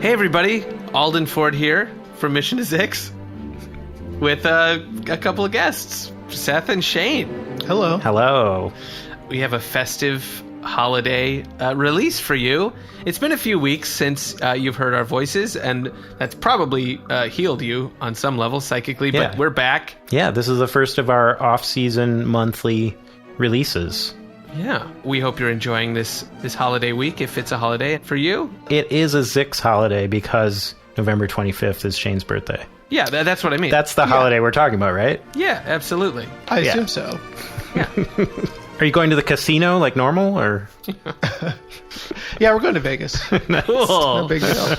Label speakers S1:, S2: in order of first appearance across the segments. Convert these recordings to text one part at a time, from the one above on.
S1: Hey everybody, Alden Ford here from Mission to Six with a couple of guests, Seth and Shane.
S2: Hello.
S3: Hello.
S1: We have a festive holiday release for you. It's been a few weeks since you've heard our voices, and that's probably healed you on some level psychically, but we're back.
S3: Yeah, this is the first of our off-season monthly releases.
S1: Yeah, we hope you're enjoying this holiday week, if it's a holiday for you.
S3: It is a Zix holiday because November 25th is Shane's birthday.
S1: Yeah, that's what I mean.
S3: That's the holiday we're talking about, right?
S1: Yeah, absolutely.
S2: I assume so.
S1: Yeah.
S3: Are you going to the casino like normal, or?
S2: Yeah, we're going to Vegas. No big deal.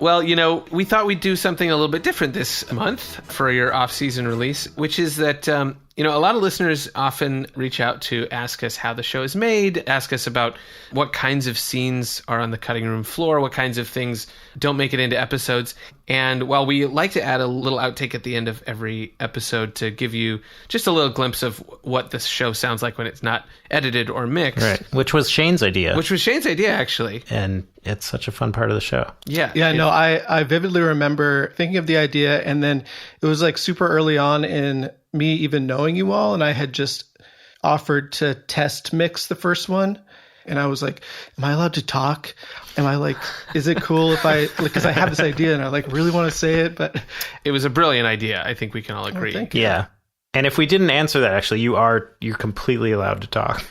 S1: Well, we thought we'd do something a little bit different this month for your off-season release, which is that, a lot of listeners often reach out to ask us how the show is made, ask us about what kinds of scenes are on the cutting room floor, what kinds of things don't make it into episodes. And while we like to add a little outtake at the end of every episode to give you just a little glimpse of what the show sounds like when it's not edited or mixed.
S3: Right, which was Shane's idea.
S1: Actually.
S3: And it's such a fun part of the show.
S1: Yeah.
S2: I vividly remember thinking of the idea, and then it was like super early on in me even knowing you all, and I had just offered to test mix the first one. And I was like, am I allowed to talk? Am I like, is it cool if I, because I have this idea and I really want to say it, but.
S1: It was a brilliant idea. I think we can all agree.
S2: Thank you.
S3: Yeah. And if we didn't answer that, actually, you're completely allowed to talk.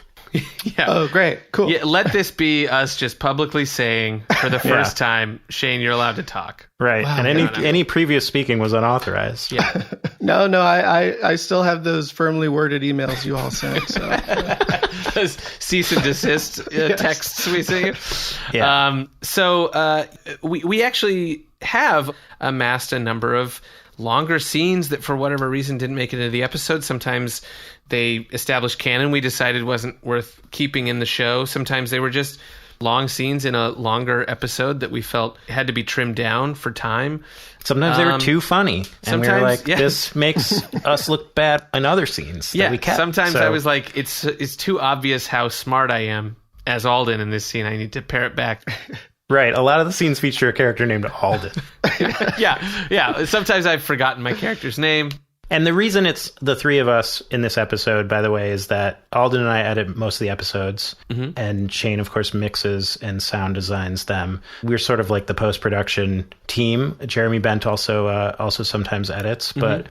S1: Yeah.
S2: Oh, great. Cool.
S1: Yeah, let this be us just publicly saying for the first time, Shane, you're allowed to talk.
S3: Right.
S2: Wow.
S3: And any previous speaking was unauthorized.
S1: Yeah.
S2: No, I still have those firmly worded emails you all sent. So.
S1: Those cease and desist texts we see.
S3: Yeah.
S1: We actually have amassed a number of longer scenes that for whatever reason didn't make it into the episode. Sometimes they established canon we decided wasn't worth keeping in the show. Sometimes they were just long scenes in a longer episode that we felt had to be trimmed down for time.
S3: Sometimes they were too funny. And we were like,
S1: yeah.
S3: This makes us look bad in other scenes that we kept.
S1: Sometimes I was like, it's too obvious how smart I am as Alden in this scene. I need to pare it back.
S3: Right. A lot of the scenes feature a character named Alden.
S1: Yeah. Sometimes I've forgotten my character's name.
S3: And the reason it's the three of us in this episode, by the way, is that Alden and I edit most of the episodes, and Shane, of course, mixes and sound designs them. We're sort of like the post-production team. Jeremy Bent also sometimes edits, but...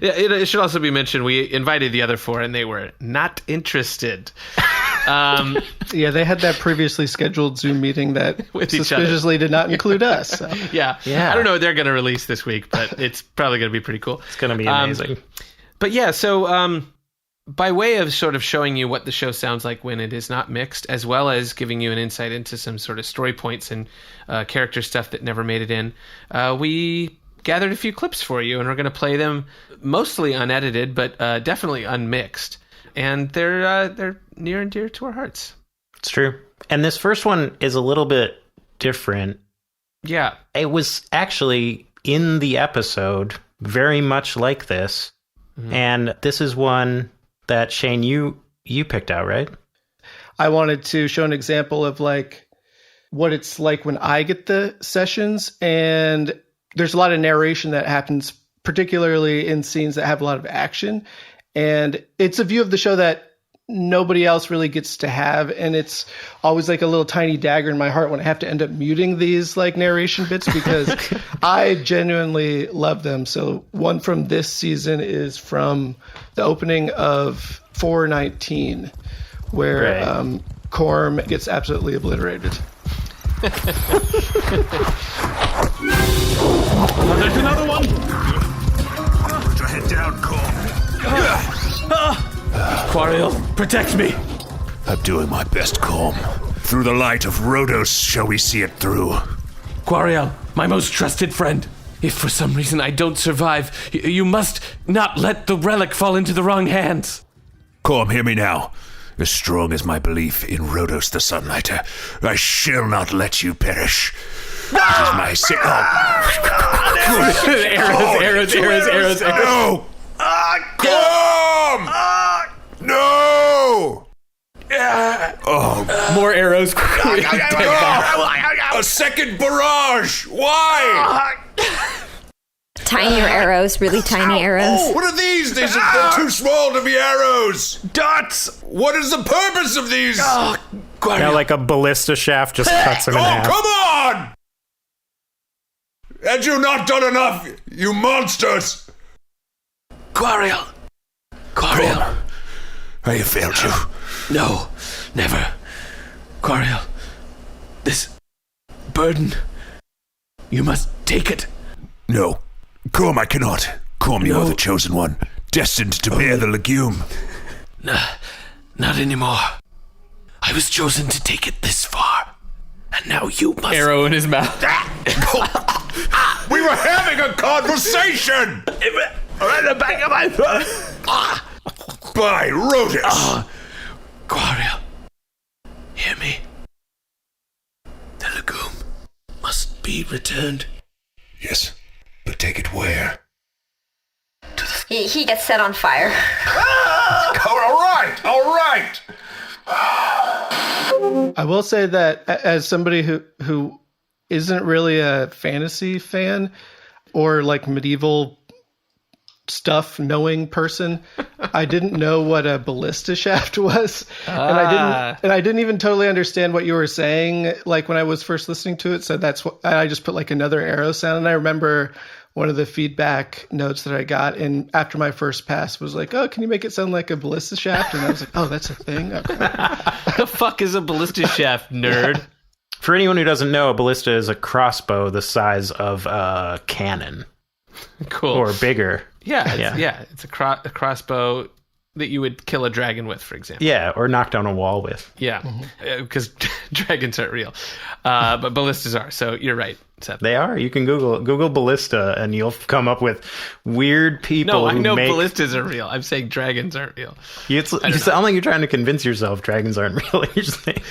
S1: Yeah, it should also be mentioned, we invited the other four, and they were not interested.
S2: Yeah, they had that previously scheduled Zoom meeting that suspiciously did not include us. So.
S1: Yeah. I don't know what they're going to release this week, but it's probably going to be pretty cool.
S3: It's going to be amazing.
S1: But yeah, so by way of sort of showing you what the show sounds like when it is not mixed, as well as giving you an insight into some sort of story points and character stuff that never made it in, we gathered a few clips for you, and we're going to play them mostly unedited, but definitely unmixed. And they're near and dear to our hearts.
S3: It's true. And this first one is a little bit different.
S1: Yeah.
S3: It was actually in the episode very much like this. And this is one that, Shane, you picked out, right?
S2: I wanted to show an example of like what it's like when I get the sessions. And there's a lot of narration that happens, particularly in scenes that have a lot of action. And it's a view of the show that nobody else really gets to have. And it's always like a little tiny dagger in my heart when I have to end up muting these like narration bits because I genuinely love them. So one from this season is from the opening of 419, where Corm gets absolutely obliterated.
S4: There's another one! Put your head down, Corm.
S5: Quariel, protect me!
S4: I'm doing my best, Corm. Through the light of Rhodos, shall we see it through?
S5: Quariel, my most trusted friend. If for some reason I don't survive, you must not let the relic fall into the wrong hands.
S4: Corm, hear me now. As strong as my belief in Rhodos the Sunlighter, I shall not let you perish. This is my signal.
S5: Arrows.
S4: No! Corm! No!
S5: More arrows.
S4: A second barrage! Why?
S6: Tinier arrows, really tiny arrows.
S4: What are these? They're too small to be arrows.
S5: Dots.
S4: What is the purpose of these?
S3: Now, like a ballista shaft just cuts him in half.
S4: Come on! Had you not done enough, you monsters?
S5: Quariel.
S4: I have failed you.
S5: No, never. Quariel, this burden, you must take it.
S4: No. Corm, I cannot. Corm, you are the chosen one, destined to bear the legume.
S5: Not anymore. I was chosen to take it this far, and now you must...
S1: Arrow in his mouth.
S4: We were having a conversation!
S5: Right in the back of my throat.
S4: By Rhotus!
S5: Quariel, hear me. The legume must be returned.
S4: Yes, but take it where?
S6: He gets set on fire.
S4: All right!
S2: I will say that as somebody who isn't really a fantasy fan or like medieval stuff knowing person, I didn't know what a ballista shaft was, and I didn't even totally understand what you were saying like when I was first listening to it. So that's what I just put like another arrow sound, and I remember one of the feedback notes that I got in after my first pass was like, "Oh, can you make it sound like a ballista shaft?" And I was like, "Oh, that's a thing." Okay.
S1: The fuck is a ballista shaft, nerd?
S3: For anyone who doesn't know, a ballista is a crossbow the size of a cannon.
S1: Cool.
S3: Or bigger.
S1: Yeah. It's a crossbow that you would kill a dragon with, for example.
S3: Yeah, or knock down a wall with.
S1: Yeah, because dragons aren't real, but ballistas are. So you're right, Seth.
S3: They are. You can Google ballista, and you'll come up with weird people.
S1: No, I
S3: who
S1: know
S3: make...
S1: ballistas are real. I'm saying dragons aren't real.
S3: You sound like you're trying to convince yourself dragons aren't real. You're saying...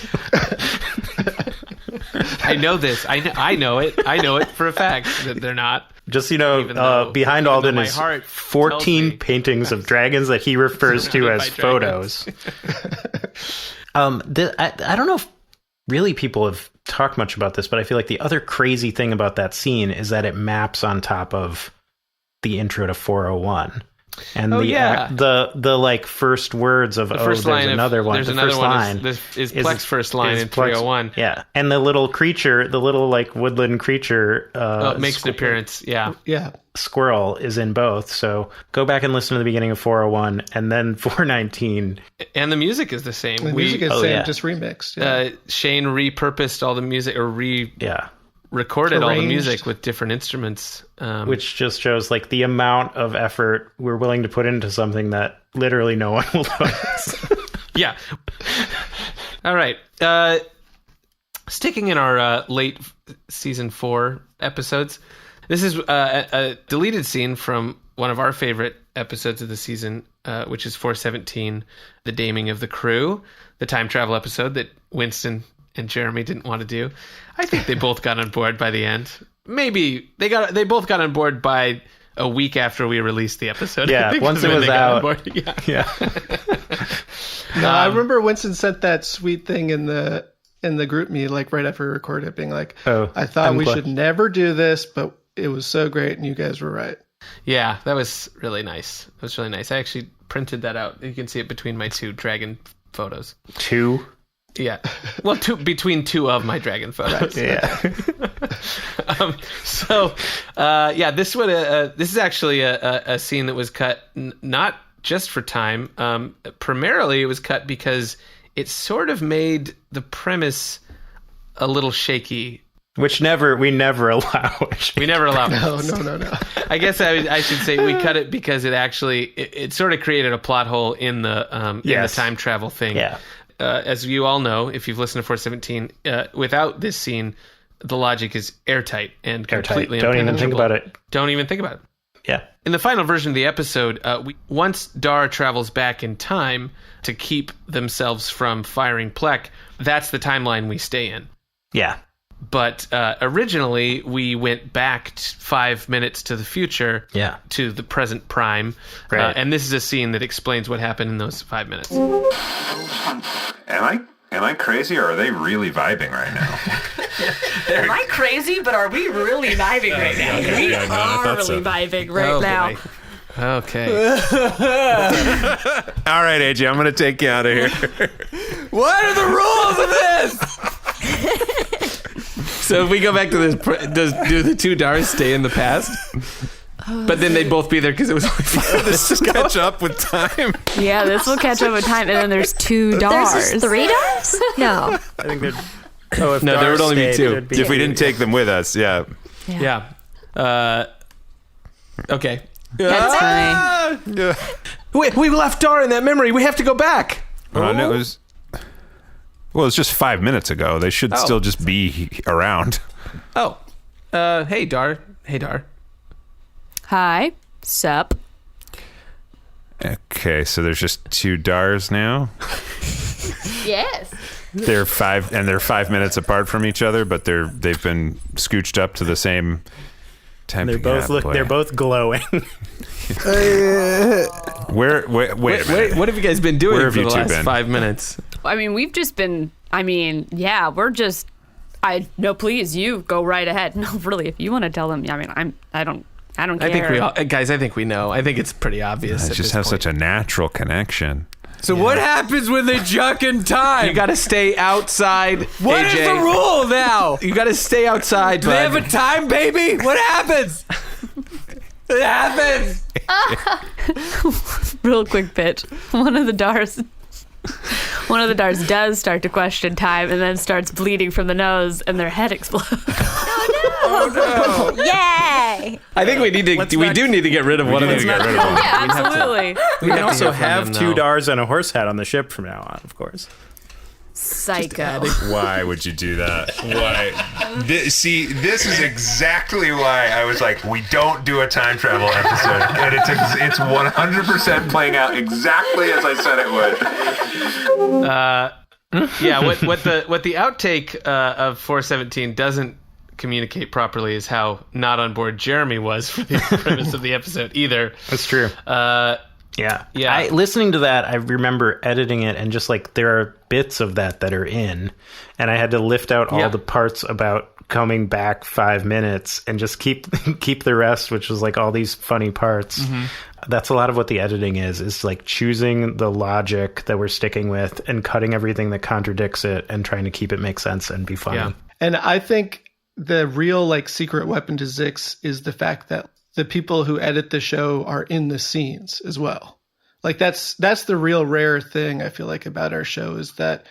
S1: I know this. I know it. I know it for a fact that they're not.
S3: Just, behind Alden is 14 paintings of dragons that he refers to as photos. I don't know if really people have talked much about this, but I feel like the other crazy thing about that scene is that it maps on top of the intro to 401. And the like first words of there's another one.
S1: There's
S3: the
S1: another
S3: first
S1: one
S3: line
S1: is Pleck's first line in 301.
S3: Yeah, and the little creature, the little like woodland creature,
S1: makes an appearance. Yeah.
S3: Squirrel is in both. So go back and listen to the beginning of 401 and then 419.
S1: And the music is the same.
S2: The music is the same, just remixed. Yeah.
S1: Shane repurposed all the music recorded all the music with different instruments,
S3: which just shows like the amount of effort we're willing to put into something that literally no one will notice.
S1: Yeah. All right. Sticking in our late season 4 episodes, this is a deleted scene from one of our favorite episodes of the season, which is 417, the Daming of the Crew, the time travel episode that Winston and Jeremy didn't want to do. I think they both got on board by the end. Maybe they both got on board by a week after we released the episode.
S3: Yeah, once it was out. Yeah.
S2: No, I remember Winston sent that sweet thing in the group me like right after we recorded it, being like, I thought we should never do this, but it was so great and you guys were right.
S1: Yeah, that was really nice. That was really nice. I actually printed that out. You can see it between my 2 dragon photos.
S3: 2?
S1: Yeah. Well, between 2 of my dragon photos.
S3: Yeah.
S1: This is actually a scene that was cut not just for time. Primarily, it was cut because it sort of made the premise a little shaky.
S3: Which we never allow.
S1: We never allow.
S2: No.
S1: I guess I should say we cut it because it sort of created a plot hole in the time travel thing.
S3: Yeah.
S1: As you all know, if you've listened to 417, without this scene, the logic is airtight and completely
S3: Don't even think about it.
S1: Don't even think about it.
S3: Yeah.
S1: In the final version of the episode, once Dar travels back in time to keep themselves from firing Pleck, that's the timeline we stay in.
S3: Yeah.
S1: But originally, we went back 5 minutes to the future to the present prime.
S3: Right.
S1: And this is a scene that explains what happened in those 5 minutes.
S4: Am I
S7: Am I crazy or are they really vibing right now?
S8: Am I crazy, but are we really vibing right now? We are really vibing right now.
S1: Boy. Okay.
S7: All right, AJ, I'm going to take you out of here.
S5: What are the rules of this? So if we go back to this, do the two Dars stay in the past? But then they'd both be there because it was only 5 minutes
S7: Just catch up with time.
S8: Yeah, this will catch up with time. And then there's 2 Dars.
S6: There's 3 Dars? No.
S3: I think there'd... Oh, if
S5: No, there would only be 2.
S3: it'd
S7: If we didn't take them with us, yeah.
S1: Yeah.
S5: Okay.
S8: That's funny.
S5: Wait, we left Dar in that memory. We have to go back.
S7: And it was... Well, it's just 5 minutes ago. They should still just be around.
S1: Oh. Hey, Dar. Hey, Dar.
S8: Hi. Sup.
S7: Okay, so there's just 2 Dars now.
S6: Yes.
S7: They're 5 minutes apart from each other, but they've been scooched up to the same time.
S3: They're both glowing.
S7: Wait a minute.
S1: What have you guys been doing
S7: Where
S1: for
S7: have
S1: the
S7: you two
S1: last
S7: been?
S1: 5 minutes?
S8: I mean, we've just been, we're just, no, please, you go right ahead. No, really, if you want to tell them, I don't care.
S1: I think we all, guys, I think we know. I think it's pretty obvious.
S7: I just have such a natural connection.
S5: So what happens when they junk in time?
S1: You got to stay outside.
S5: What
S1: AJ.
S5: is the rule now?
S1: You got to stay outside.
S5: Do they have a time, baby? What happens? It happens.
S8: Real quick pitch. One of the Dars does start to question time and then starts bleeding from the nose and their head explodes.
S6: Oh, no. Yay.
S1: I think we do need to get rid of one of them.
S8: Yeah, absolutely.
S3: We can also
S1: hear from
S3: have
S1: them
S3: 2
S1: now.
S3: Dars and a horse hat on the ship from now on, of course.
S8: Psycho.
S7: Why would you do that? Why? This is exactly why I was like, we don't do a time travel episode, and it's 100% playing out exactly as I said it would.
S1: Yeah, what the outtake of 417 doesn't communicate properly is how not on board Jeremy was for the premise of the episode either.
S3: That's true. Yeah. Listening to that, I remember editing it and just like there are bits of that are in, and I had to lift out all the parts about coming back 5 minutes and just keep the rest, which was like all these funny parts. Mm-hmm. That's a lot of what the editing is like choosing the logic that we're sticking with and cutting everything that contradicts it and trying to keep it make sense and be funny.
S1: Yeah.
S2: And I think the real like secret weapon to Zix is the fact that the people who edit the show are in the scenes as well. Like that's the real rare thing I feel like about our show is that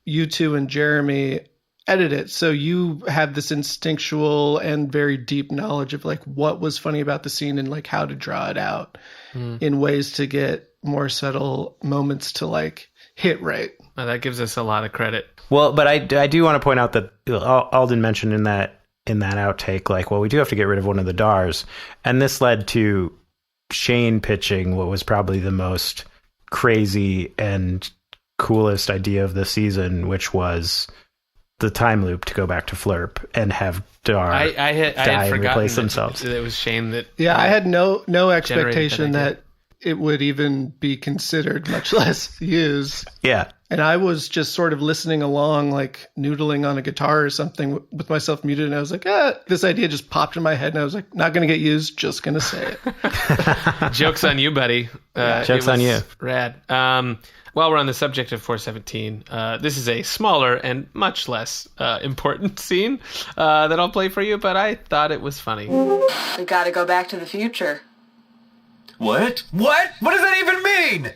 S2: you two and Jeremy edit it. So you have this instinctual and very deep knowledge of like what was funny about the scene and like how to draw it out in ways to get more subtle moments to like hit right.
S1: Well, that gives us a lot of credit.
S3: Well, but I do want to point out that Alden mentioned in that outtake, like, well, we do have to get rid of one of the Dars. And this led to Shane pitching what was probably the most crazy and coolest idea of the season, which was the time loop to go back to Flurp and have Dar
S1: I had
S3: die and
S1: forgotten
S3: replace themselves.
S1: It was Shane that.
S2: Yeah, I had no expectation
S1: that idea.
S2: that it would even be considered, much less used.
S3: Yeah.
S2: And I was just sort of listening along, like noodling on a guitar or something with myself muted. And I was like, this idea just popped in my head. And I was like, not going to get used, just going to say it.
S1: Joke's on you, buddy.
S3: Joke's on you.
S1: Rad. While we're on the subject of 417, this is a smaller and much less important scene that I'll play for you, but I thought it was funny.
S9: We gotta go back to the future.
S4: What? What? What does that even mean?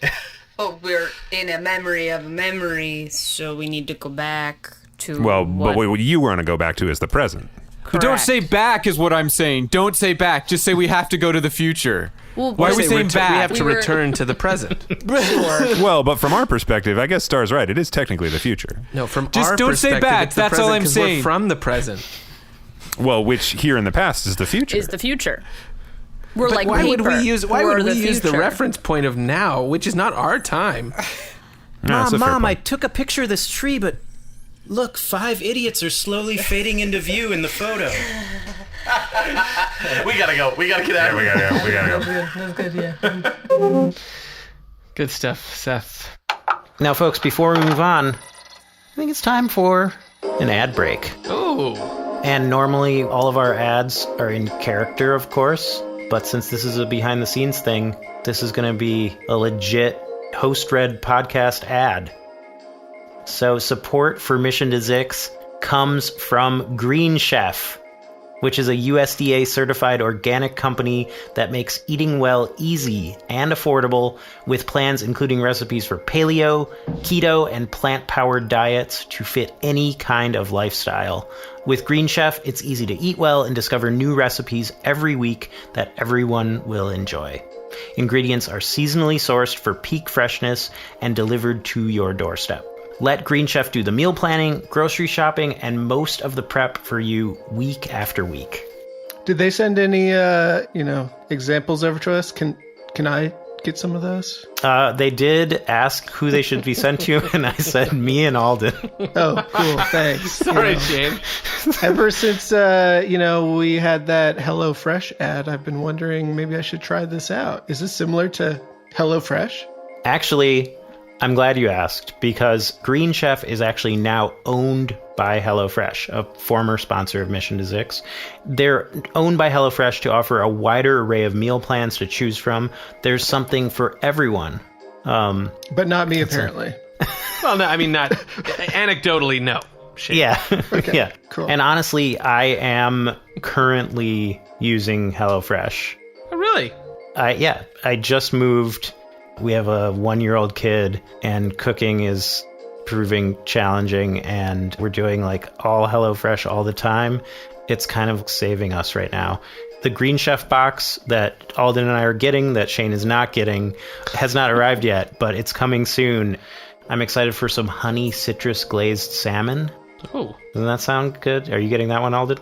S9: Oh, we're in a memory of a memory, so we need to go back to.
S7: Well, but what you want to go back to is the present.
S5: But don't say back is what I'm saying. Don't say back. Just say we have to go to the future.
S8: Well,
S5: why are we saying back?
S1: We have to return to the present.
S7: Well, but from our perspective, I guess Star's right. It is technically the future.
S1: No, from
S5: Just
S1: our
S5: don't say
S1: perspective,
S5: back.
S1: it's the
S5: That's all
S1: present
S5: I'm
S1: 'cause
S5: saying.
S1: We're from the present.
S7: Well, which here in the past is the future.
S8: Is the future. We're
S1: But
S8: like
S1: why would we use? Why would we use the
S8: future.
S1: reference point of now, which is not our time?
S7: No, it's a fair
S3: Mom, I
S7: point.
S3: took a picture of this tree, but look, 5 idiots are slowly fading into view in the photo.
S5: We gotta go. We gotta get out of here.
S7: We gotta go.
S1: Good stuff, Seth.
S3: Now, folks, before we move on, I think it's time for an ad break.
S1: Oh.
S3: And normally all of our ads are in character, of course. But since this is a behind-the-scenes thing, this is going to be a legit host-read podcast ad. So support for Mission to Zix comes from Green Chef, which is a USDA-certified organic company that makes eating well easy and affordable, with plans including recipes for paleo, keto, and plant-powered diets to fit any kind of lifestyle. With Green Chef, it's easy to eat well and discover new recipes every week that everyone will enjoy. Ingredients are seasonally sourced for peak freshness and delivered to your doorstep. Let Green Chef do the meal planning, grocery shopping, and most of the prep for you week after week.
S2: Did they send any, examples over to us? Can I get some of those?
S3: They did ask who they should be sent to, and I said me and Alden.
S2: Oh, cool. Thanks.
S1: Sorry, Shane.
S2: Ever since, we had that HelloFresh ad, I've been wondering maybe I should try this out. Is this similar to HelloFresh?
S3: Actually, I'm glad you asked, because Green Chef is actually now owned by HelloFresh, a former sponsor of Mission to Zix. They're owned by HelloFresh to offer a wider array of meal plans to choose from. There's something for everyone.
S2: But not me, apparently.
S1: Well, no, I mean, not anecdotally, no. Shane.
S3: Yeah.
S2: Okay,
S3: yeah.
S2: cool.
S3: And honestly, I am currently using HelloFresh.
S1: Oh, really?
S3: I just moved. We have a 1-year-old kid, and cooking is proving challenging, and we're doing like all HelloFresh all the time. It's kind of saving us right now. The Green Chef box that Alden and I are getting, that Shane is not getting, has not arrived yet, but it's coming soon. I'm excited for some honey citrus glazed salmon.
S1: Oh.
S3: Doesn't that sound good? Are you getting that one, Alden?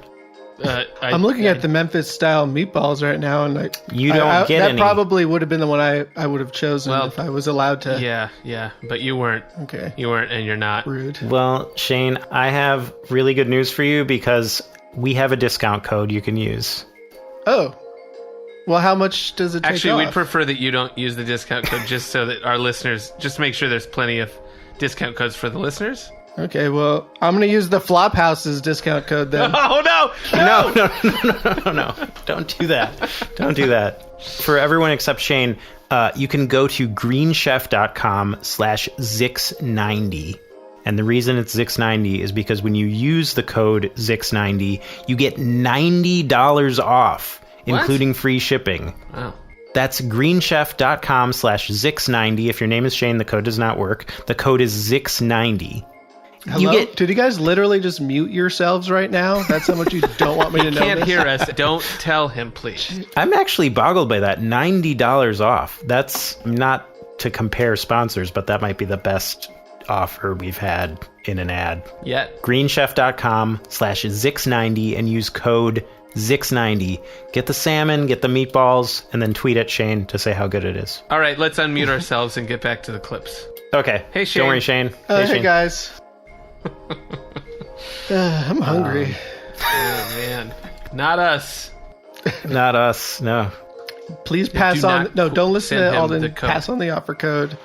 S2: I'm looking at the Memphis style meatballs right now, and
S3: You don't get
S2: that
S3: any.
S2: probably would have been the one I would have chosen
S1: Well,
S2: if I was allowed to.
S1: Yeah, but you weren't.
S2: Okay.
S1: You weren't, and you're not.
S2: Rude.
S3: Well, Shane, I have really good news for you, because we have a discount code you can use.
S2: Oh. Well, how much does it take
S1: Actually,
S2: off?
S1: we'd prefer that you don't use the discount code, just so that our listeners, just make sure there's plenty of discount codes for the listeners.
S2: Okay, well, I'm going to use the Flophouse's discount code then.
S1: Oh, no!
S3: No. Don't do that. Don't do that. For everyone except Shane, you can go to greenchef.com/Zix90. And the reason it's Zix90 is because when you use the code Zix90, you get $90 off, including free shipping.
S1: Wow.
S3: That's greenchef.com/Zix90. If your name is Shane, the code does not work. The code is Zix90.
S2: Hello? Did you guys literally just mute yourselves right now? That's how much you don't want me to know.
S1: Can't hear us. Don't tell him, please.
S3: I'm actually boggled by that. $90 off. That's not to compare sponsors, but that might be the best offer we've had in an ad.
S1: Yet.
S3: greenchef.com/Zix90 and use code Zix90. Get the salmon, get the meatballs, and then tweet at Shane to say how good it is.
S1: All right, let's unmute ourselves and get back to the clips.
S3: Okay.
S1: Hey, Shane.
S3: Don't worry, Shane.
S2: Hey
S3: Shane.
S2: guys. I'm hungry.
S1: Oh, man. Not us.
S3: Not us, no.
S2: Please pass
S1: do
S2: on.
S1: not
S2: No, don't listen
S1: send
S2: to
S1: him
S2: Alden.
S1: the code.
S2: Pass on the offer code.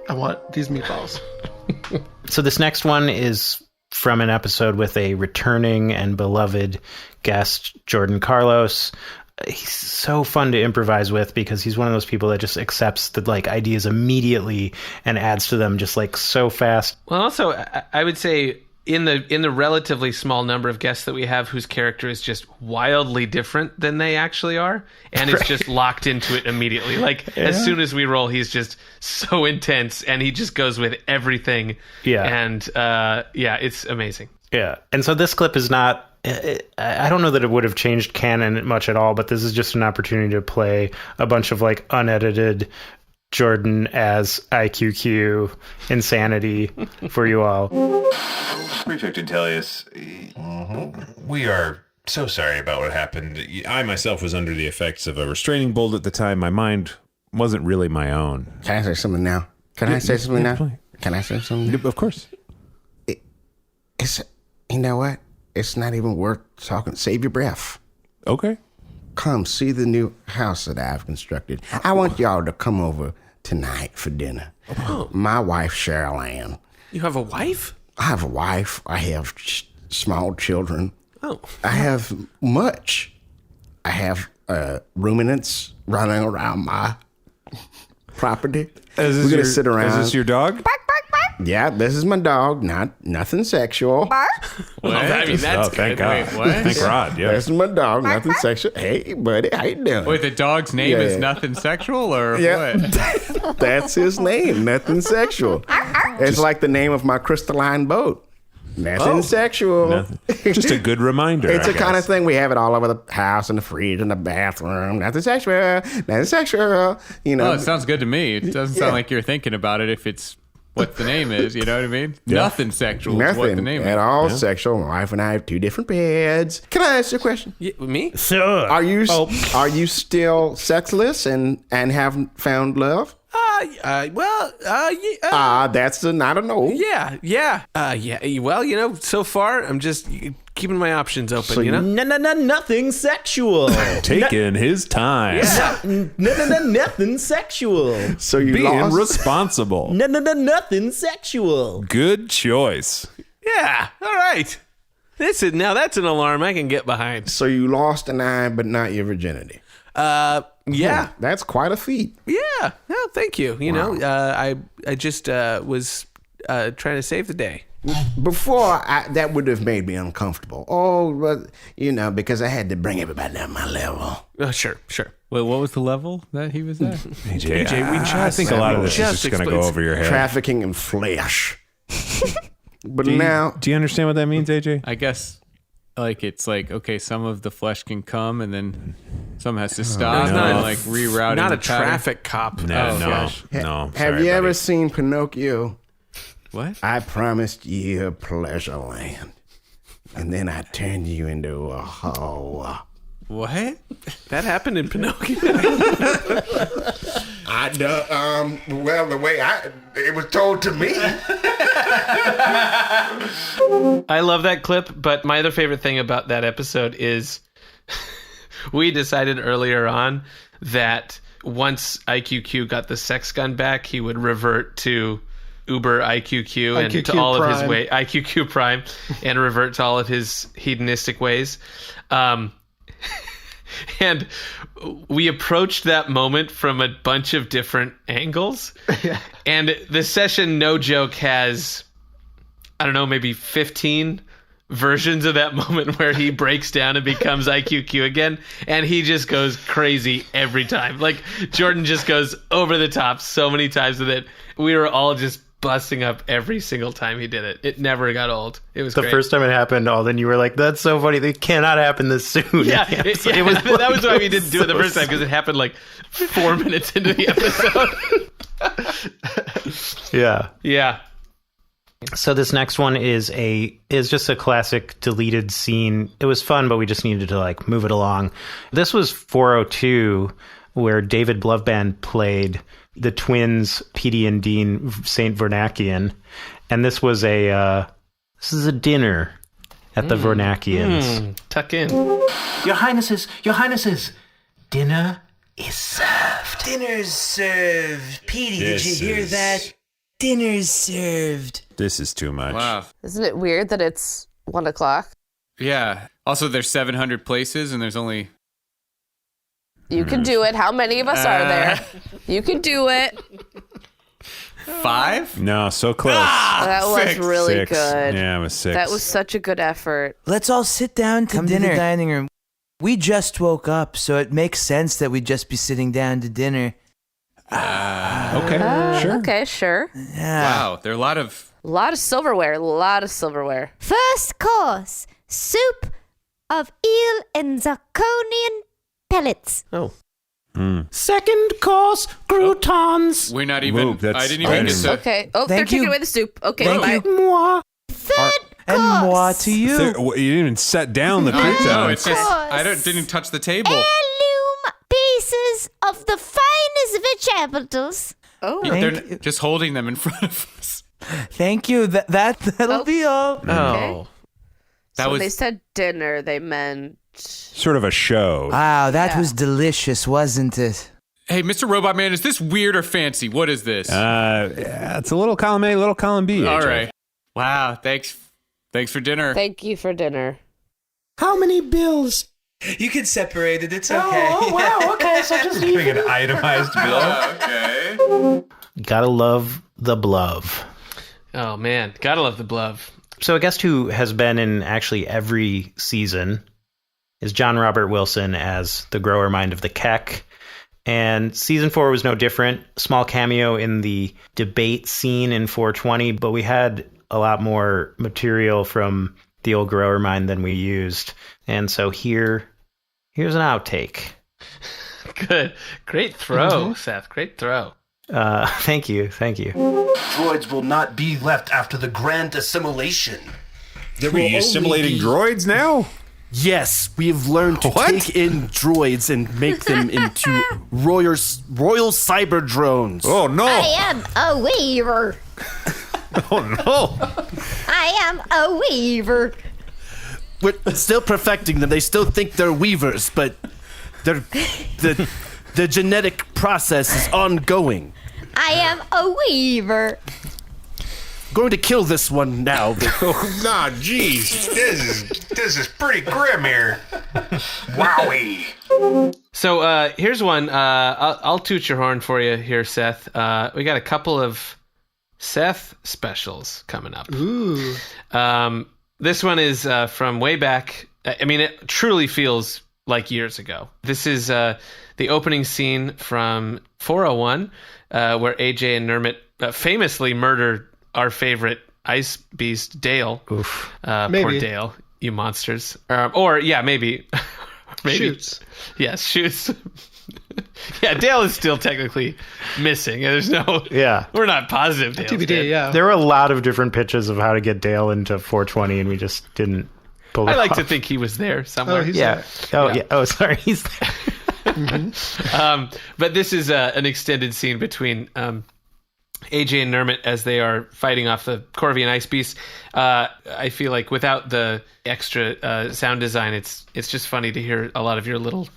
S2: I want these meatballs.
S3: So this next one is from an episode with a returning and beloved guest, Jordan Carlos. He's so fun to improvise with because he's one of those people that just accepts the ideas immediately and adds to them just so fast.
S1: Well, also, I would say in the relatively small number of guests that we have whose character is just wildly different than they actually are, and is just locked into it immediately. As soon as we roll, he's just so intense, and he just goes with everything.
S3: Yeah.
S1: And, it's amazing.
S3: Yeah. And so this clip is not... I don't know that it would have changed canon much at all, but this is just an opportunity to play a bunch of unedited Jordan as IQQ insanity for you all.
S7: Prefect Intellius, we are so sorry about what happened. I myself was under the effects of a restraining bolt at the time. My mind wasn't really my own.
S10: Can I say something now? Can I say something now? Can I say something now?
S7: Of course.
S10: It's, you know what? It's not even worth talking. Save your breath.
S7: Okay.
S10: Come see the new house that I've constructed. I want y'all to come over tonight for dinner. My wife, Cheryl Ann,
S5: You have a wife?
S10: I have a wife. I have small children.
S5: Oh.
S10: I have much. I have ruminants running around my property. We're going to sit around.
S11: Is this your dog?
S6: Bark, bark, bark.
S10: Yeah, this is my dog. Nothing sexual.
S6: Bark.
S5: Well, I mean, that's
S11: thank
S5: good.
S11: God.
S5: Wait, what?
S11: Thank God. Yeah.
S10: This is my dog. Nothing sexual. Hey, buddy, how you doing?
S12: Wait, the dog's name is
S10: Yeah.
S12: nothing sexual or
S10: Yeah.
S12: what?
S10: That's his name. Nothing sexual. It's like the name of my crystalline boat. Nothing sexual.
S11: Nothing. Just a good reminder.
S10: It's
S11: I
S10: the kind of
S11: guess.
S10: thing we have it all over the house, in the fridge, in the bathroom. Nothing sexual. Nothing sexual. You know.
S12: Oh, it sounds good to me. It doesn't sound like you're thinking about it if it's what the name is. You know what I mean? Nothing sexual is what the
S10: Nothing
S12: name
S10: at
S12: is.
S10: all sexual. My wife and I have 2 different beds. Can I ask you a question?
S5: Yeah, me?
S3: Sure.
S10: Are you still sexless and haven't found love? That's not a no.
S5: Yeah. Yeah. Well, so far I'm just keeping my options open.
S10: So
S5: you know.
S3: Nothing sexual.
S11: Taking his time.
S3: Nothing sexual.
S10: So you
S11: Being
S10: lost.
S11: responsible.
S3: Nothing sexual.
S11: Good choice.
S5: Yeah. All right. Listen, now that's an alarm I can get behind.
S10: So you lost an eye, but not your virginity.
S5: Yeah.
S10: That's quite a feat.
S5: Yeah. Well, thank you. You know, I just was trying to save the day.
S10: Before, that would have made me uncomfortable. Oh, but, because I had to bring everybody down my level.
S5: Sure.
S12: Wait, what was the level that he was at?
S11: AJ, I think a lot of this is just going to go over your head.
S10: Trafficking in flesh. But now...
S11: Do you understand what that means, AJ?
S12: I guess, it's like, okay, some of the flesh can come and then some has to stop and then, rerouting
S5: Not
S12: the
S5: a traffic cop.
S11: No.
S10: Have
S11: Sorry,
S10: you ever
S11: buddy.
S10: seen Pinocchio?
S12: What?
S10: I promised you a pleasure land. And then I turned you into a hoe.
S12: What?
S5: That happened in Pinocchio.
S10: Well, the way it was told to me.
S1: I love that clip, but my other favorite thing about that episode is we decided earlier on that once IQQ got the sex gun back, he would revert to Uber IQQ and
S2: IQQ
S1: to all of his
S2: Prime.
S1: way IQQ Prime and revert to all of his hedonistic ways. And we approached that moment from a bunch of different angles.
S2: Yeah.
S1: And the session, no joke, has, I don't know, maybe 15 versions of that moment where he breaks down and becomes IQQ again. And he just goes crazy every time. Like, Jordan just goes over the top so many times with it. We were all just busting up every single time he did it. It never got old. It was
S3: The
S1: great.
S3: first time it happened, Alden, you were like, "That's so funny. They cannot happen this soon."
S1: Yeah, that was why we didn't do it the first time, because it happened like 4 minutes into the episode.
S3: Yeah. So this next one is just a classic deleted scene. It was fun, but we just needed to move it along. This was 402, where David Blovband played the twins, Petey and Dean St. Vernakian, and this is a dinner at the Vernakians.
S1: Tuck in.
S13: Your Highnesses, dinner is served.
S14: Dinner's served. Petey, did you hear that? Dinner's served.
S11: This is too much.
S12: Wow.
S8: Isn't it weird that it's 1 o'clock?
S12: Yeah. Also, there's 700 places and there's only...
S8: You can do it. How many of us are there? You can do it.
S12: 5?
S11: No, so close.
S8: That was
S12: 6.
S8: really
S11: 6.
S8: good.
S11: Yeah, it was 6.
S8: That was such a good effort.
S14: Let's all sit down to
S13: Come
S14: dinner.
S13: to the dining room. We just woke up, so it makes sense that we'd just be sitting down to dinner.
S11: Okay, sure.
S8: Okay, sure.
S13: Yeah.
S12: Wow. There are a lot of...
S8: silverware.
S6: First course, soup of eel and zirconian pellets.
S3: Second course, croutons.
S12: We're not even...
S11: Whoa, that's-
S12: I didn't even get to...
S8: Okay. Oh,
S13: Thank
S8: they're taking
S13: you.
S8: away the soup. Okay,
S13: Thank
S8: bye.
S13: you.
S3: Moi.
S6: Third
S13: And
S6: course,
S13: moi to you.
S11: You didn't even set down the
S12: No,
S11: croutons.
S12: it's just... I didn't touch the table.
S6: heirloom pieces of the finest vegetables.
S8: Oh,
S12: They're just holding them in front of us.
S13: Thank you. That'll be all.
S1: Oh.
S12: That
S8: so when
S12: was...
S8: they said dinner, they meant...
S11: Sort of a show.
S13: Wow, that
S8: Yeah.
S13: was delicious, wasn't it?
S12: Hey, Mr. Robot Man, is this weird or fancy? What is this?
S11: Yeah, it's a little column A, little column B.
S12: All
S11: AJ.
S12: right. Wow, thanks for dinner.
S15: Thank you for dinner.
S14: How many bills?
S15: You can separate it. It's okay.
S14: Oh, wow. Okay, so just
S7: Doing an itemized bill.
S12: Okay.
S3: Gotta love the blove.
S1: Oh man, gotta love the blove.
S3: So a guest who has been in actually every season is John Robert Wilson as the grower mind of the Keck. And season 4 was no different. Small cameo in the debate scene in 420, but we had a lot more material from the old grower mind than we used. And so here's an outtake.
S1: Good. Great throw, Seth. Great throw.
S3: Thank you.
S14: Droids will not be left after the grand assimilation.
S11: Are you assimilating droids now?
S14: Yes, we have learned to take in droids and make them into royal cyber drones.
S11: Oh, no.
S6: I am a weaver.
S11: Oh, no.
S6: I am a weaver.
S14: We're still perfecting them. They still think they're weavers, but the genetic process is ongoing.
S6: I am a weaver.
S14: Going to kill this one now.
S7: Nah, jeez. This is pretty grim here. Wowie.
S1: So here's one. I'll toot your horn for you here, Seth. We got a couple of Seth specials coming up.
S2: Ooh.
S1: This one is from way back. I mean, it truly feels like years ago. This is the opening scene from 401, where AJ and Nermit famously murdered our favorite ice beast, Dale.
S3: Oof.
S1: Poor Dale, you monsters. Maybe.
S2: Shoots.
S1: Yes, Shoots. Yeah, Dale is still technically missing. There's no...
S3: Yeah.
S1: We're not positive Dale's
S2: TBD,
S1: dead.
S2: yeah.
S3: There were a lot of different pitches of how to get Dale into 420, and we just didn't pull it
S1: I like
S3: off.
S1: to think he was there somewhere.
S2: Oh, he's
S3: Yeah.
S2: there.
S3: Oh, yeah. Oh, sorry. He's there.
S1: But this is an extended scene between AJ and Nermit as they are fighting off the Corvian ice beast. I feel like without the extra sound design, it's just funny to hear a lot of your little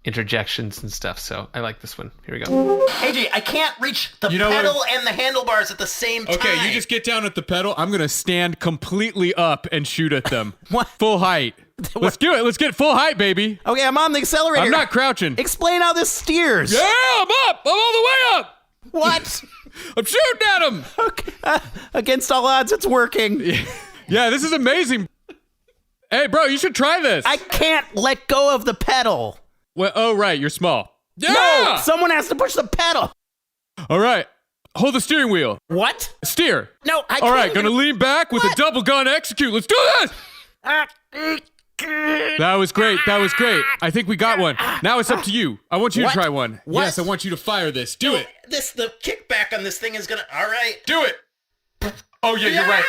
S1: interjections and stuff. So I like this one. Here we go.
S14: AJ, I can't reach the
S12: You know what?
S14: pedal and the handlebars at the same time.
S12: Okay, you just get down at the pedal. I'm going to stand completely up and shoot at them.
S14: What?
S12: Full height. Let's do it. Let's get full height, baby.
S14: Okay, I'm on the accelerator.
S12: I'm not crouching.
S14: Explain how this steers.
S12: Yeah, I'm up. I'm all the way up.
S14: What?
S12: I'm shooting at him.
S14: Okay. Against all odds, it's working.
S12: Yeah, this is amazing. Hey, bro, you should try this.
S14: I can't let go of the pedal.
S12: Well, oh, right, you're small. Yeah!
S14: No, someone has to push the pedal.
S12: All right, hold the steering wheel.
S14: What?
S12: Steer.
S14: No, I can't.
S12: All right, gonna lean back with a double gun execute. Let's do this. That was great. I think we got one. Now it's up to you. I want you to try one.
S14: What?
S12: Yes, I want you to fire this. Do it.
S14: The kickback on this thing is gonna. All right.
S12: Do it. Oh, yeah, you're right.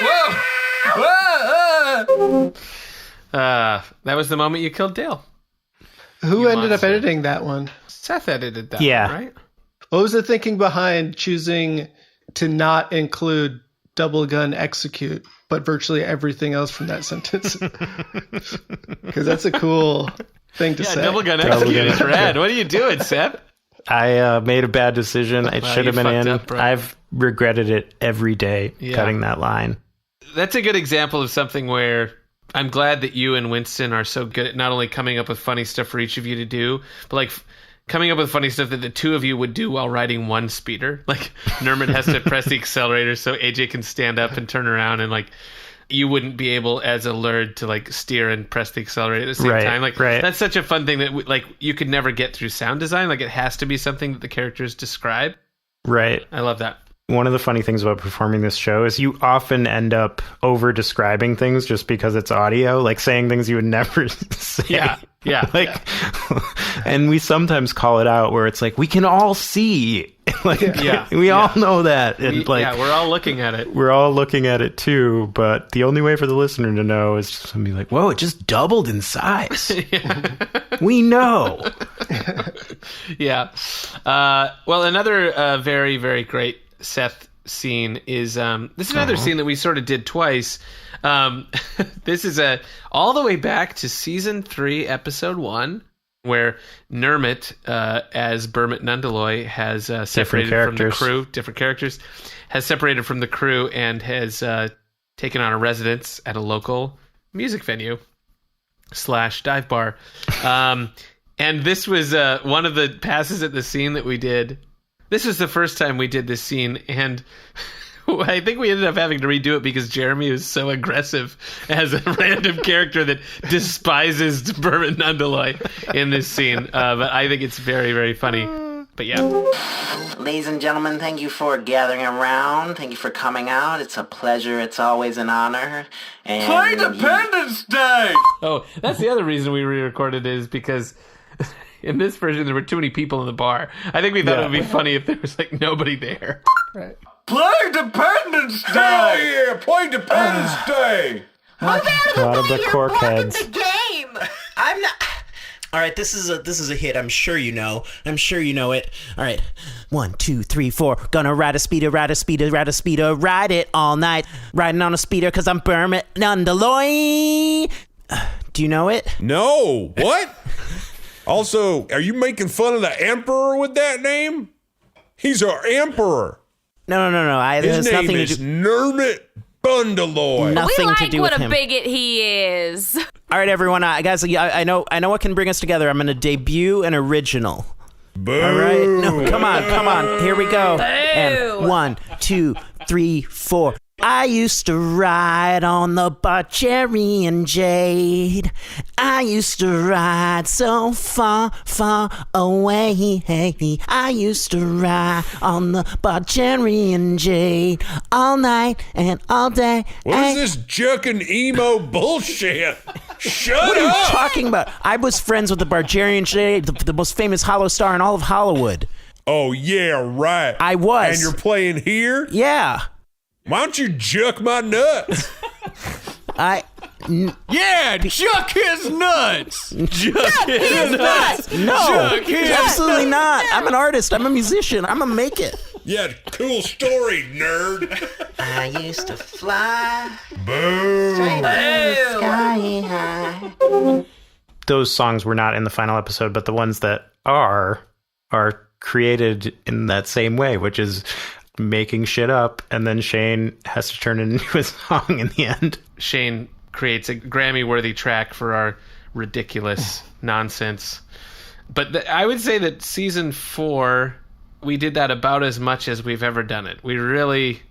S12: Whoa.
S1: That was the moment you killed Dale.
S2: Who ended up editing that one?
S1: Seth edited that
S3: Yeah.
S1: one, right?
S2: What was the thinking behind choosing to not include double gun execute, but virtually everything else from that sentence? Because that's a cool thing to say.
S1: Double gun execute is rad. What are you doing, Seth?
S3: I made a bad decision. It
S1: Wow,
S3: should have
S1: you
S3: been in.
S1: fucked up, bro.
S3: I've regretted it every day, cutting that line.
S1: That's a good example of something where I'm glad that you and Winston are so good at not only coming up with funny stuff for each of you to do, but like coming up with funny stuff that the two of you would do while riding one speeder. Like Nermit has to press the accelerator so AJ can stand up and turn around, and like you wouldn't be able as a Lurd to like steer and press the accelerator at the same time. Like that's such a fun thing that like you could never get through sound design. Like it has to be something that the characters describe.
S3: Right.
S1: I love that.
S3: One of the funny things about performing this show is you often end up over-describing things just because it's audio, like saying things you would never say.
S1: Yeah.
S3: And we sometimes call it out where it's like, we can all see. We all know that. And
S1: we're all looking at it.
S3: We're all looking at it too, but the only way for the listener to know is just to be like, whoa, it just doubled in size. We know.
S1: Yeah. Well, another very, very great Seth scene is this is another scene that we sort of did twice. This is all the way back to season 3, episode 1, where Nermit, as Bermit Nundaloy, has separated from the crew. Different characters. Has separated from the crew and has taken on a residence at a local music venue / dive bar. And this was one of the passes at the scene that we did. This was the first time we did this scene, and I think we ended up having to redo it because Jeremy was so aggressive as a random character that despises Bermit Nundaloy in this scene. But I think it's very, very funny. But yeah.
S16: Ladies and gentlemen, thank you for gathering around. Thank you for coming out. It's a pleasure. It's always an honor. And
S17: Play Independence Day!
S1: Oh, that's the other reason we re-recorded is because in this version there were too many people in the bar. I think we thought it would be funny if there was like nobody there.
S2: Right.
S17: Play Independence Day! Hell yeah! Play Independence Day!
S3: A lot of the cork heads.
S16: game. I'm not. All right, this is a hit. I'm sure you know. I'm sure you know it. All right, 1, 2, 3, 4. Gonna ride a speeder, ride a speeder, ride a speeder, ride it all night. Riding on a speeder 'cause I'm Bermit Nundaloy. Do you know it?
S11: No. What? Also, are you making fun of the emperor with that name? He's our emperor.
S16: No.
S11: His name is Nermit Bundaloy.
S16: Nothing to do with him.
S8: What a bigot he is.
S16: All right, everyone, guys. I know what can bring us together. I'm gonna debut an original.
S11: Boo.
S16: All right, no, come on. Here we go. And 1, 2, 3, 4. I used to ride on the Cherry and Jade. I used to ride so far, far away. I used to ride on the Cherry and Jade all night and all day.
S11: What is this jucking emo bullshit? Shut up!
S16: What are you talking about? I was friends with the Bargerian Jade, the most famous hollow star in all of Hollywood.
S11: Oh, yeah, right.
S16: I was.
S11: And you're playing here?
S16: Yeah.
S11: Why don't you juck my nuts?
S17: Yeah, juck his nuts.
S16: Juck his nuts. No,
S17: Juck his
S16: absolutely
S17: nuts.
S16: not. I'm an artist. I'm a musician. I'm gonna make it.
S11: Yeah, cool story, nerd.
S16: I used to fly.
S11: Boo.
S16: Straight up sky high.
S3: Those songs were not in the final episode, but the ones that are created in that same way, which is making shit up, and then Shane has to turn it into a song in the end.
S1: Shane creates a Grammy-worthy track for our ridiculous nonsense. But I would say that season 4, we did that about as much as we've ever done it. We really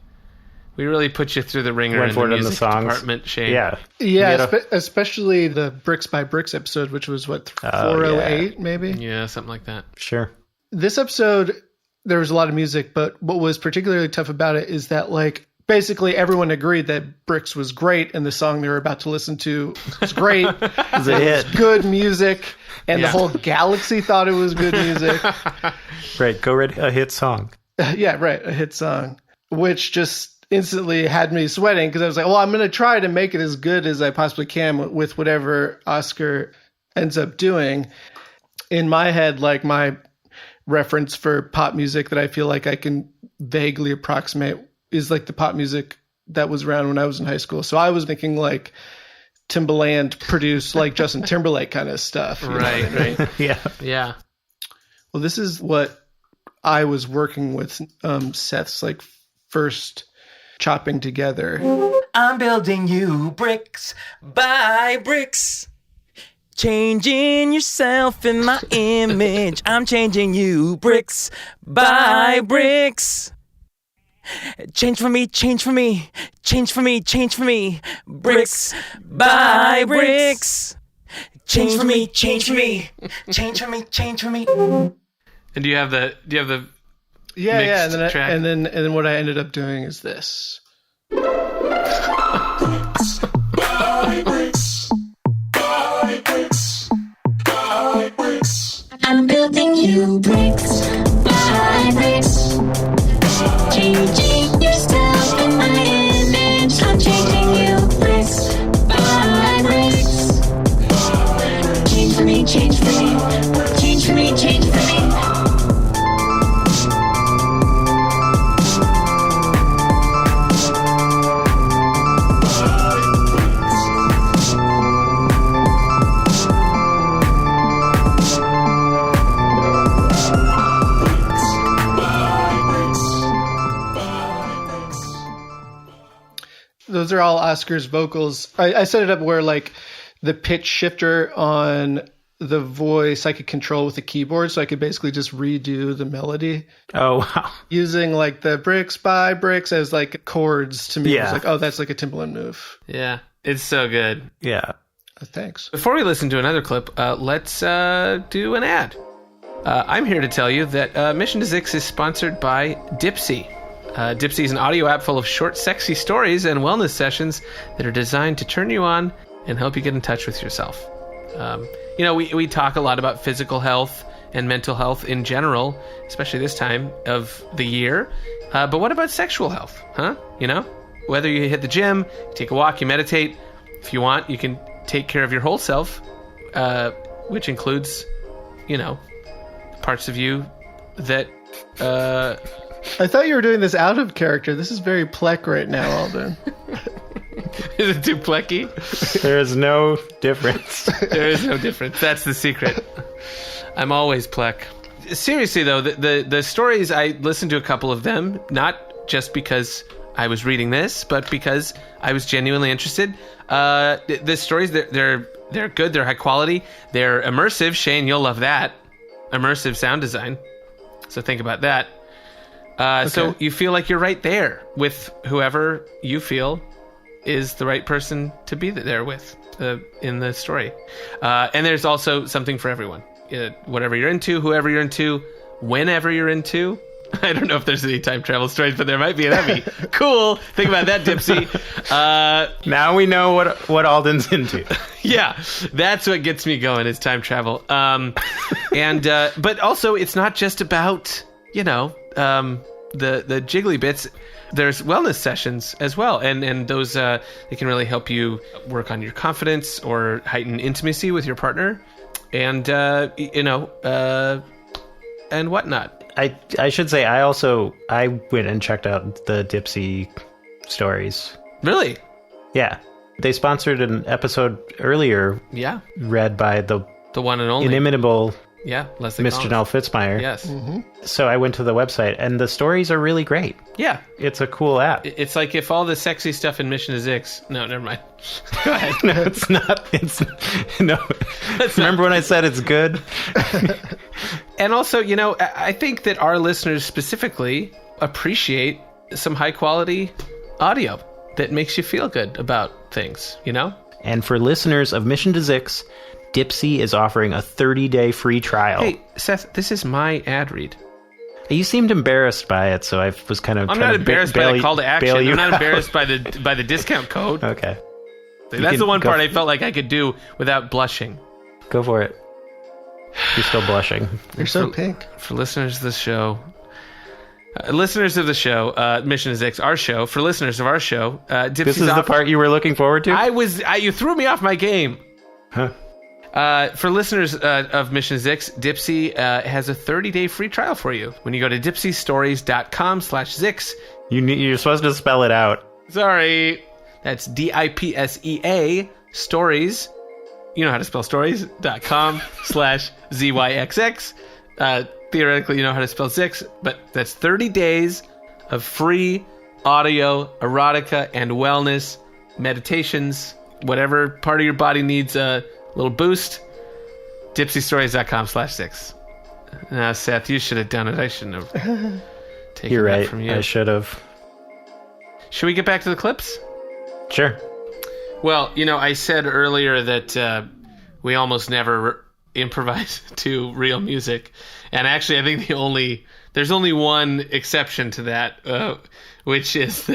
S1: put you through the ringer in the music department, Shane.
S2: Yeah, especially the Bricks by Bricks episode, which was 408 maybe?
S1: Yeah, something like that.
S3: Sure.
S2: This episode, there was a lot of music, but what was particularly tough about it is that, like, basically everyone agreed that Bricks was great, and the song they were about to listen to was great.
S3: It was a hit.
S2: Good music, and the whole galaxy thought it was good music.
S3: Right, go read a hit song.
S2: Yeah, right, a hit song, which just instantly had me sweating because I was like, well, I'm going to try to make it as good as I possibly can with whatever Oscar ends up doing. In my head, like, my reference for pop music that I feel like I can vaguely approximate is like the pop music that was around when I was in high school. So I was thinking like Timbaland produced like Justin Timberlake kind of stuff.
S1: Right. Yeah.
S2: Well, this is what I was working with Seth's like first chopping together.
S15: I'm building you bricks by bricks. Changing yourself in my image. I'm changing you bricks by bricks. Change for me, change for me, change for me, change for me. Bricks by bricks. Change for me, change for me, change for me, change for me.
S1: And do you have the
S2: Yeah,
S1: mixed track?
S2: and then what I ended up doing is this.
S18: I'm building you bricks by bricks. Changing yourself in my image. I'm changing you bricks by bricks. Change for me, change for me, change for me, change for me.
S2: those are all Oscar's vocals. I set it up where like the pitch shifter on the voice I could control with the keyboard, so I could basically just redo the melody.
S3: Oh, wow.
S2: Using like the bricks by bricks as like chords to me.
S3: Yeah.
S2: It's like, oh, that's like a Timbaland move.
S1: Yeah, it's so good.
S3: Yeah.
S2: Thanks.
S1: Before we listen to another clip, let's do an ad. I'm here to tell you that Mission to Zix is sponsored by Dipsy. Dipsy is an audio app full of short, sexy stories and wellness sessions that are designed to turn you on and help you get in touch with yourself. We talk a lot about physical health and mental health in general, especially this time of the year. But what about sexual health, huh? Whether you hit the gym, take a walk, you meditate, if you want, you can take care of your whole self, which includes, parts of you that...
S2: I thought you were doing this out of character. This is very Plek right now, Alden.
S1: Is it too plecky?
S3: There is no difference.
S1: There is no difference. That's the secret. I'm always Plek. Seriously, though, the stories, I listened to a couple of them, not just because I was reading this, but because I was genuinely interested. The stories, they're good. They're high quality. They're immersive. Shane, you'll love that. Immersive sound design. So think about that. So you feel like you're right there with whoever you feel is the right person to be there with in the story. And there's also something for everyone. Whatever you're into, whoever you're into, whenever you're into. I don't know if there's any time travel stories, but there might be. That'd be cool. Think about that, Dipsy.
S3: Now we know what Alden's into.
S1: Yeah, that's what gets me going is time travel. But also it's not just about, the jiggly bits. There's wellness sessions as well, and those they can really help you work on your confidence or heighten intimacy with your partner, and and whatnot.
S3: I should say I went and checked out the Dipsy stories.
S1: Really?
S3: Yeah, they sponsored an episode earlier.
S1: Yeah,
S3: read by the
S1: one and only
S3: inimitable.
S1: Yeah, Leslie
S3: Mr. Nell Fitzmyer.
S1: Yes.
S2: Mm-hmm.
S3: So I went to the website, and the stories are really great.
S1: Yeah.
S3: It's a cool app.
S1: It's like if all the sexy stuff in Mission to Zix... No, never mind. Go ahead.
S3: No, it's not. No. Remember when I said it's good?
S1: And also, I think that our listeners specifically appreciate some high-quality audio that makes you feel good about things,
S3: And for listeners of Mission to Zix... Dipsy is offering a 30-day free trial.
S1: Hey, Seth, this is my ad read.
S3: You seemed embarrassed by it, so I was kind of...
S1: I'm not embarrassed by the call to action. I'm not embarrassed by the discount code.
S3: Okay.
S1: That's the one part I felt like I could do without blushing.
S3: Go for it. You're still blushing.
S2: You're so pink.
S1: For listeners of the show... listeners of the show, Mission to Zix, our show, for listeners of our show... Dipsy's
S3: this is the part you were looking forward to?
S1: You threw me off my game.
S3: Huh.
S1: For listeners of Mission Zix, Dipsy has a 30-day free trial for you. When you go to dipsystories.com/Zix.
S3: You're supposed to spell it out.
S1: Sorry. That's DIPSEA stories. You know how to spell stories.com/ZYXX. Theoretically, you know how to spell Zix, but that's 30 days of free audio, erotica, and wellness meditations. Whatever part of your body needs a little boost, dipsystories.com/Zix. Now, Seth, you should have done it. I shouldn't have taken
S3: You're right.
S1: that from you.
S3: I should have.
S1: Should we get back to the clips?
S3: Sure.
S1: Well, I said earlier that we almost never improvise to real music. And actually, I think there's only one exception to that, which is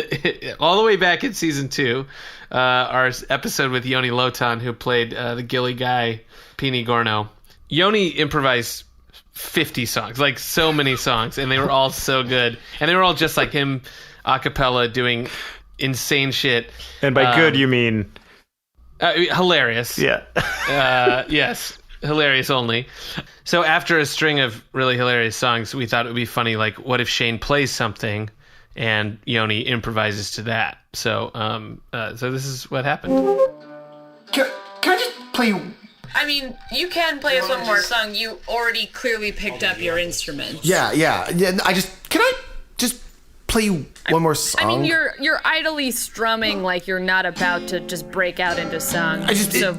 S1: all the way back in season 2, our episode with Yoni Lotan, who played the Gilly guy, Pini Gorno. Yoni improvised 50 songs, like so many songs, and they were all so good. And they were all just like him a cappella doing insane shit.
S3: And by good, you mean...
S1: hilarious.
S3: Yeah.
S1: Yes. Hilarious only. So after a string of really hilarious songs, we thought it would be funny, like, what if Shane plays something and Yoni improvises to that? So so this is what happened.
S10: Can I just play...
S9: I mean, you can play us one more song. You already clearly picked up your instrument.
S10: Yeah. Can I just
S19: play you one more song?
S8: I mean, you're idly strumming like you're not about to just break out into song. Feel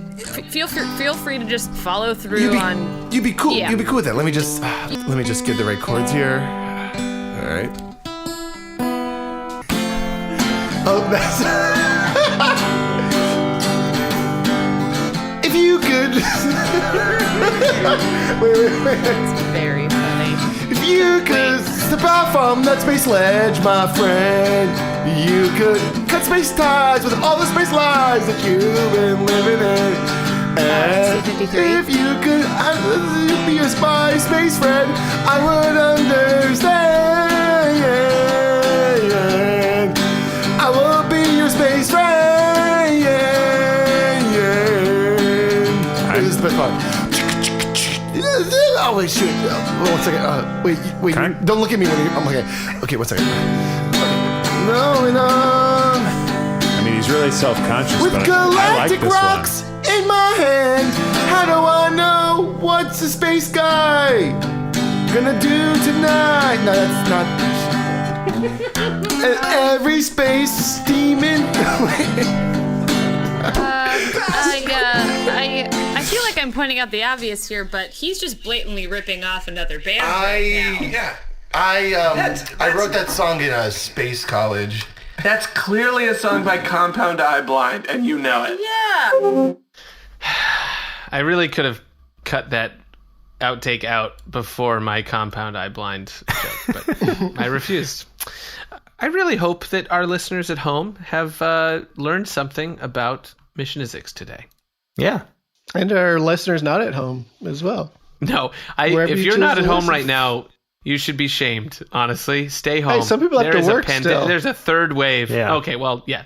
S8: free to just follow through
S19: You'd be cool.
S8: Yeah.
S19: You'd be cool with that. Let me just get the right chords here. All right. Oh, that's. If you could. wait.
S8: It's very funny.
S19: If you could step out from that space ledge, my friend, you could cut space ties with all the space lies that you've been living in. And if you could be your space friend, I would understand. I will be your space friend. This is the best part. Oh, wait, shoot. One second. Wait. Don't look at me when I'm okay, 1 second. No.
S11: I mean, he's really self-conscious,
S19: With
S11: but
S19: galactic
S11: I like this
S19: rocks in my hand, how do I know what's a space guy gonna do tonight? No, that's not. Every space demon.
S8: I feel like I'm pointing out the obvious here, but he's just blatantly ripping off another band right now.
S19: Yeah. I wrote that song in space college.
S1: That's clearly a song by Compound Eye Blind, and you know it.
S8: Yeah.
S1: I really could have cut that outtake out before my Compound Eye Blind joke, but I refused. I really hope that our listeners at home have learned something about Mission Isix today.
S3: Yeah.
S2: And our listeners not at home as well.
S1: No, if you're not at home right now, you should be shamed, honestly. Stay home.
S2: Hey, some people have to work still.
S1: There's a third wave.
S3: Yeah.
S1: Okay, well, yeah.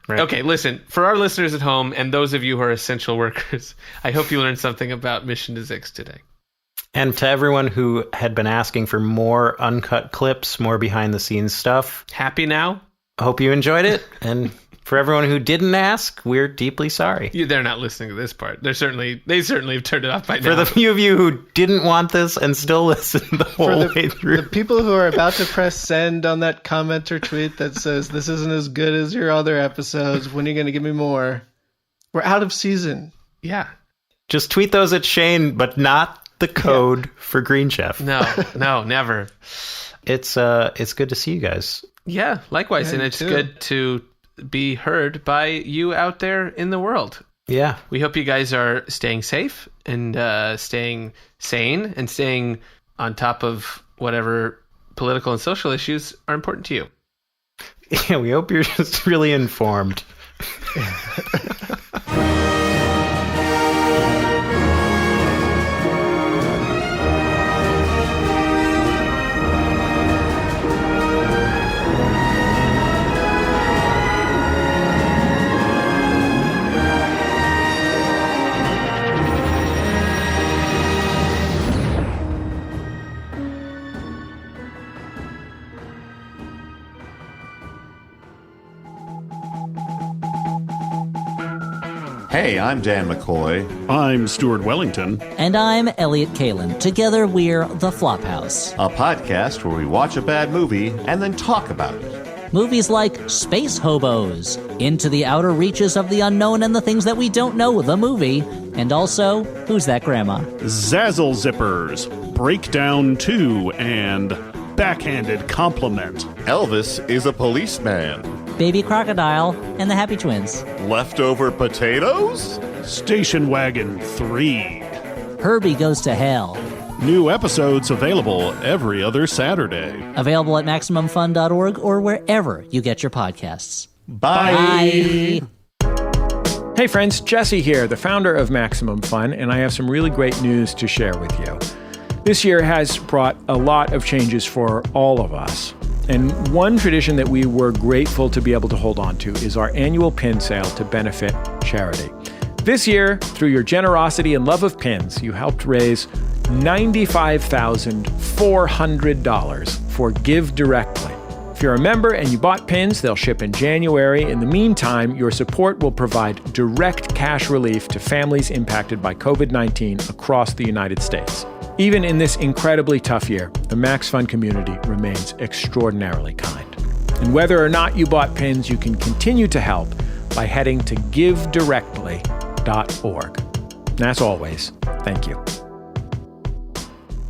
S3: Right.
S1: Okay, listen. For our listeners at home and those of you who are essential workers, I hope you learned something about Mission Isix today.
S3: And to everyone who had been asking for more uncut clips, more behind-the-scenes stuff.
S1: Happy now?
S3: Hope you enjoyed it. And for everyone who didn't ask, we're deeply sorry.
S1: They're not listening to this part. They certainly have turned it off by now.
S3: For the few of you who didn't want this and still listened the whole way through.
S2: The people who are about to press send on that comment or tweet that says, this isn't as good as your other episodes, when are you going to give me more? We're out of season.
S1: Yeah.
S3: Just tweet those at Shane, but not the code for Green Chef.
S1: No, never.
S3: It's good to see you guys.
S1: Yeah, likewise.
S2: Yeah,
S1: and it's
S2: too.
S1: good to be heard by you out there in the world.
S3: Yeah.
S1: We hope you guys are staying safe and staying sane and staying on top of whatever political and social issues are important to you.
S3: Yeah, we hope you're just really informed.
S20: Hey, I'm Dan McCoy.
S21: I'm Stuart Wellington.
S22: And I'm Elliot Kalin. Together, we're The Flophouse,
S20: A podcast where we watch a bad movie and then talk about it.
S22: Movies like Space Hobos, Into the Outer Reaches of the Unknown and the Things That We Don't Know, the movie, and also Who's That Grandma?
S21: Zazzle Zippers, Breakdown 2, and Backhanded Compliment.
S20: Elvis is a policeman.
S22: Baby Crocodile and the Happy Twins.
S20: Leftover potatoes?
S21: Station Wagon 3.
S22: Herbie Goes to Hell.
S21: New episodes available every other Saturday.
S22: Available at MaximumFun.org or wherever you get your podcasts.
S20: Bye.
S23: Hey friends, Jesse here, the founder of Maximum Fun, and I have some really great news to share with you. This year has brought a lot of changes for all of us. And one tradition that we were grateful to be able to hold on to is our annual pin sale to benefit charity. This year, through your generosity and love of pins, you helped raise $95,400 for Give Directly. If you're a member and you bought pins, they'll ship in January. In the meantime, your support will provide direct cash relief to families impacted by COVID-19 across the United States. Even in this incredibly tough year, the Max Fun community remains extraordinarily kind. And whether or not you bought pins, you can continue to help by heading to givedirectly.org. And as always, thank you.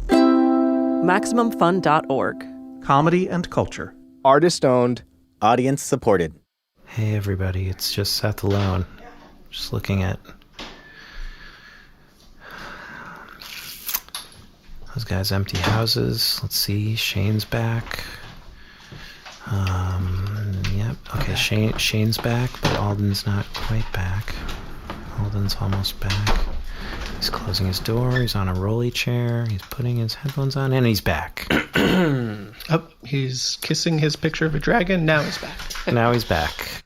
S4: MaximumFun.org.
S5: Comedy and culture.
S13: Artist owned. Audience supported.
S3: Hey everybody, it's just Seth alone. Just looking at those guys' empty houses. Let's see, Shane's back. Yep. Okay, Shane's back, but Alden's not quite back. Alden's almost back. He's closing his door. He's on a rolly chair. He's putting his headphones on, and he's back.
S2: He's kissing his picture of a dragon. Now he's back.
S3: Now he's back.